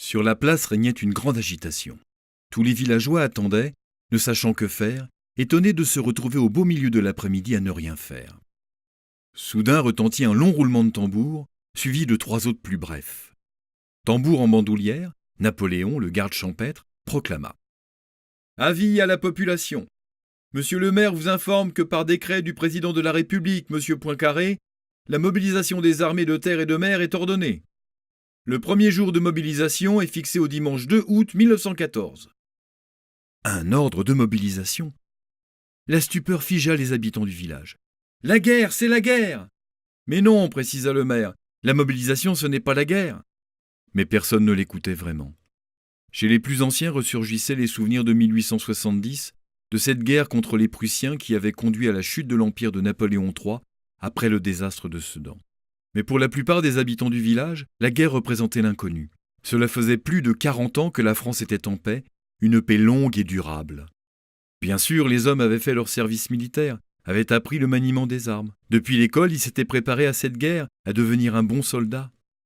Sur la place régnait une grande agitation. Tous les villageois attendaient, ne sachant que faire, étonnés de se retrouver au beau milieu de l'après-midi à ne rien faire. Soudain retentit un long roulement de tambour, suivi de 3 autres plus brefs. Tambour en bandoulière, Napoléon, le garde champêtre, proclama. Avis à la population. Monsieur le maire vous informe que par décret du président de la République, monsieur Poincaré, la mobilisation des armées de terre et de mer est ordonnée. Le premier jour de mobilisation est fixé au dimanche 2 août 1914. Un ordre de mobilisation. La stupeur figea les habitants du village. La guerre, c'est la guerre! Mais non, précisa le maire, la mobilisation ce n'est pas la guerre. Mais personne ne l'écoutait vraiment. Chez les plus anciens ressurgissaient les souvenirs de 1870, de cette guerre contre les Prussiens qui avait conduit à la chute de l'empire de Napoléon III après le désastre de Sedan. Mais pour la plupart des habitants du village, la guerre représentait l'inconnu. Cela faisait plus de 40 ans que la France était en paix, une paix longue et durable. Bien sûr, les hommes avaient fait leur service militaire, avaient appris le maniement des armes. Depuis l'école, ils s'étaient préparés à cette guerre, à devenir un bon soldat.